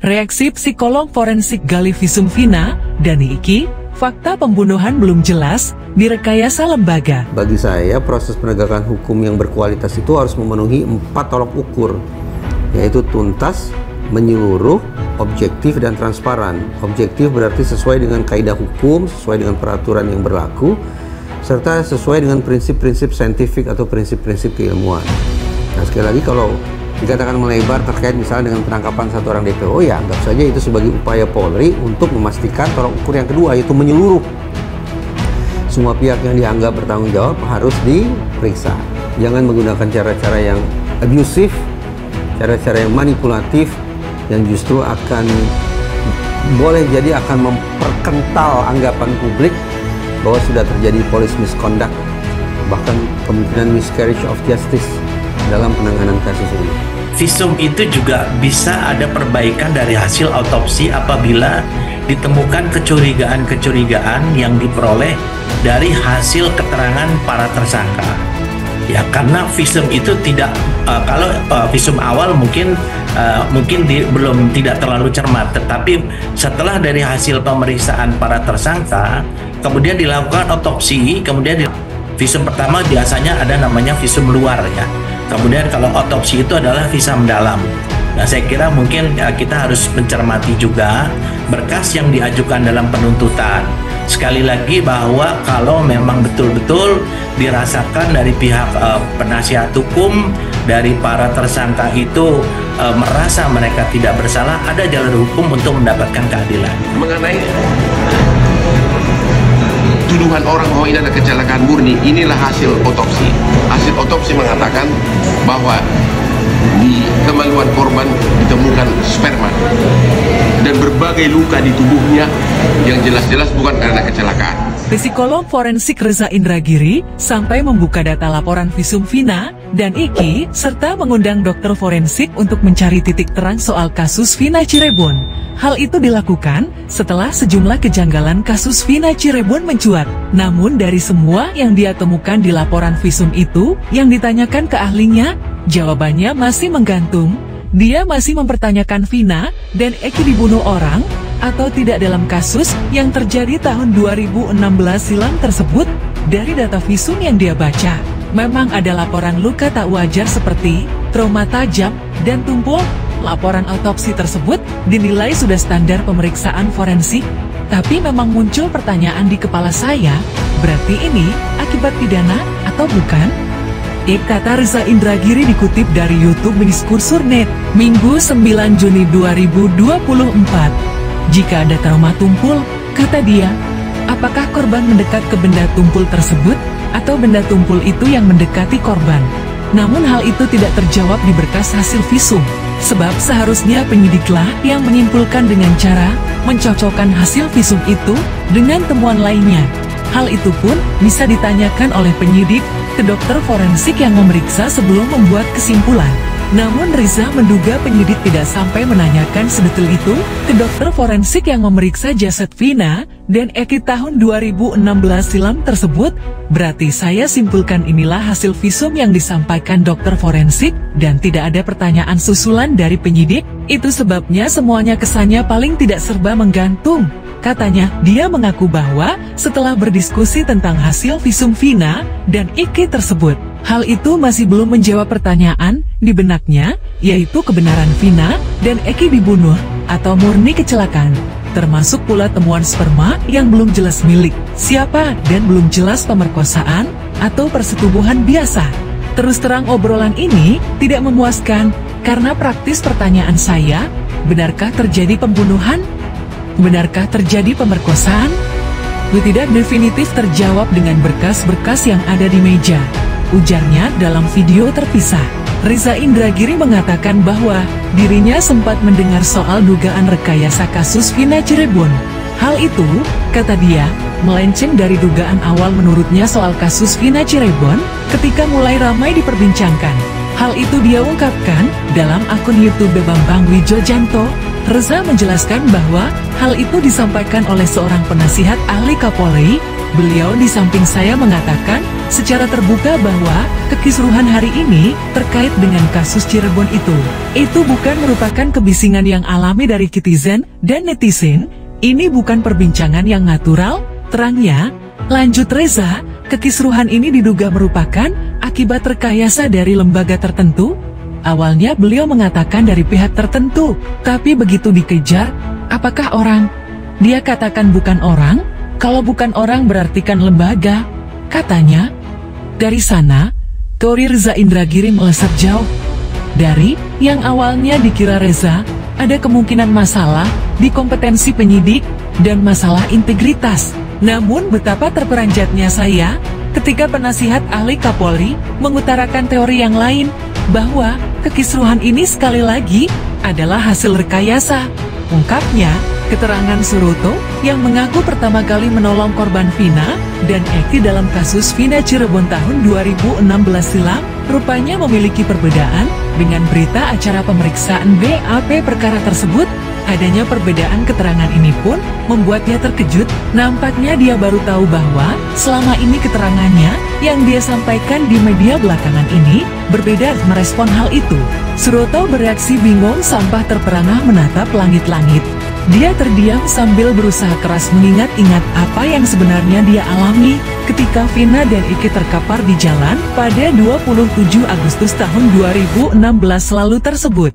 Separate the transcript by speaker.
Speaker 1: Reaksi psikolog forensik gali visum Vina, Dani Iki, fakta pembunuhan belum jelas, direkayasa lembaga.
Speaker 2: Bagi saya, proses penegakan hukum yang berkualitas itu harus memenuhi 4 tolok ukur, yaitu tuntas, menyeluruh, objektif, dan transparan. Objektif berarti sesuai dengan kaidah hukum, sesuai dengan peraturan yang berlaku, serta sesuai dengan prinsip-prinsip saintifik atau prinsip-prinsip keilmuan. Nah, sekali lagi, kalau dikatakan melebar terkait misalnya dengan penangkapan satu orang DPO, ya anggap saja itu sebagai upaya Polri untuk memastikan tolak ukur yang kedua, yaitu menyeluruh. Semua pihak yang dianggap bertanggung jawab harus diperiksa. Jangan menggunakan cara-cara yang abusif, cara-cara yang manipulatif, yang justru akan boleh jadi akan memperkental anggapan publik bahwa sudah terjadi police misconduct, bahkan kemungkinan miscarriage of justice dalam penanganan kasus ini.
Speaker 3: Visum itu juga bisa ada perbaikan dari hasil autopsi apabila ditemukan kecurigaan-kecurigaan yang diperoleh dari hasil keterangan para tersangka. Ya, karena visum itu tidak kalau visum awal mungkin belum tidak terlalu cermat, tetapi setelah dari hasil pemeriksaan para tersangka kemudian dilakukan otopsi, kemudian visum pertama biasanya ada namanya visum luar ya. Kemudian kalau otopsi itu adalah visum dalam. Nah, saya kira mungkin kita harus mencermati juga berkas yang diajukan dalam penuntutan. Sekali lagi bahwa kalau memang betul-betul dirasakan dari pihak penasihat hukum, dari para tersangka itu merasa mereka tidak bersalah, ada jalur hukum untuk mendapatkan keadilan.
Speaker 4: Mengenai tuduhan orang bahwa ini adalah kecelakaan murni, inilah hasil otopsi. Hasil otopsi mengatakan bahwa di kemaluan korban ditemukan sperma dan berbagai luka di tubuhnya yang jelas-jelas bukan karena kecelakaan.
Speaker 1: Psikolog forensik Reza Indragiri sampai membuka data laporan visum Vina dan Iki, serta mengundang dokter forensik untuk mencari titik terang soal kasus Vina Cirebon. Hal itu dilakukan setelah sejumlah kejanggalan kasus Vina Cirebon mencuat. Namun dari semua yang dia temukan di laporan visum itu, yang ditanyakan ke ahlinya, jawabannya masih menggantung. Dia masih mempertanyakan Vina dan Eki dibunuh orang atau tidak dalam kasus yang terjadi tahun 2016 silam tersebut. Dari data visum yang dia baca, memang ada laporan luka tak wajar seperti trauma tajam dan tumpul. Laporan autopsi tersebut dinilai sudah standar pemeriksaan forensik, tapi memang muncul pertanyaan di kepala saya, berarti ini akibat pidana atau bukan? Kata Reza Indragiri dikutip dari YouTube Diskursurnet, Minggu 9 Juni 2024. Jika ada trauma tumpul, kata dia, apakah korban mendekat ke benda tumpul tersebut, atau benda tumpul itu yang mendekati korban? Namun hal itu tidak terjawab di berkas hasil visum, sebab seharusnya penyidiklah yang menyimpulkan dengan cara mencocokkan hasil visum itu dengan temuan lainnya. Hal itu pun bisa ditanyakan oleh penyidik ke dokter forensik yang memeriksa sebelum membuat kesimpulan. Namun Reza menduga penyidik tidak sampai menanyakan sedetail itu ke dokter forensik yang memeriksa jasad Vina dan Eki tahun 2016 silam tersebut. Berarti saya simpulkan inilah hasil visum yang disampaikan dokter forensik dan tidak ada pertanyaan susulan dari penyidik. Itu sebabnya semuanya kesannya paling tidak serba menggantung. Katanya, dia mengaku bahwa setelah berdiskusi tentang hasil visum Vina dan Eki tersebut, hal itu masih belum menjawab pertanyaan di benaknya, yaitu kebenaran Vina dan Eki dibunuh atau murni kecelakaan, termasuk pula temuan sperma yang belum jelas milik siapa dan belum jelas pemerkosaan atau persetubuhan biasa. Terus terang obrolan ini tidak memuaskan, karena praktis pertanyaan saya, benarkah terjadi pembunuhan? Benarkah terjadi pemerkosaan? Tidak definitif terjawab dengan berkas-berkas yang ada di meja, ujarnya dalam video terpisah. Reza Indragiri mengatakan bahwa dirinya sempat mendengar soal dugaan rekayasa kasus Vina Cirebon. Hal itu, kata dia, melenceng dari dugaan awal menurutnya soal kasus Vina Cirebon ketika mulai ramai diperbincangkan. Hal itu dia ungkapkan dalam akun YouTube Bambang Wijojanto. Reza menjelaskan bahwa hal itu disampaikan oleh seorang penasihat ahli Kapolri. Beliau di samping saya mengatakan secara terbuka bahwa kekisruhan hari ini terkait dengan kasus Cirebon itu bukan merupakan kebisingan yang alami dari netizen dan netizen. Ini bukan perbincangan yang natural, terangnya. Lanjut Reza, kekisruhan ini diduga merupakan akibat rekayasa dari lembaga tertentu. Awalnya beliau mengatakan dari pihak tertentu, tapi begitu dikejar, apakah orang? Dia katakan bukan orang, kalau bukan orang berarti kan lembaga, katanya. Dari sana, teori Reza Indragiri melesat jauh. Dari yang awalnya dikira Reza, ada kemungkinan masalah di kompetensi penyidik dan masalah integritas. Namun betapa terperanjatnya saya ketika penasihat ahli Kapolri mengutarakan teori yang lain, bahwa kekisruhan ini sekali lagi adalah hasil rekayasa. Ungkapnya, keterangan Suroto yang mengaku pertama kali menolong korban Vina dan Eki dalam kasus Vina Cirebon tahun 2016 silam, rupanya memiliki perbedaan dengan berita acara pemeriksaan BAP perkara tersebut. Adanya perbedaan keterangan ini pun membuatnya terkejut. Nampaknya dia baru tahu bahwa selama ini keterangannya yang dia sampaikan di media belakangan ini berbeda. Merespon hal itu, Suroto bereaksi bingung sampah terperangah menatap langit-langit. Dia terdiam sambil berusaha keras mengingat-ingat apa yang sebenarnya dia alami ketika Vina dan Eki terkapar di jalan pada 27 Agustus tahun 2016 lalu tersebut.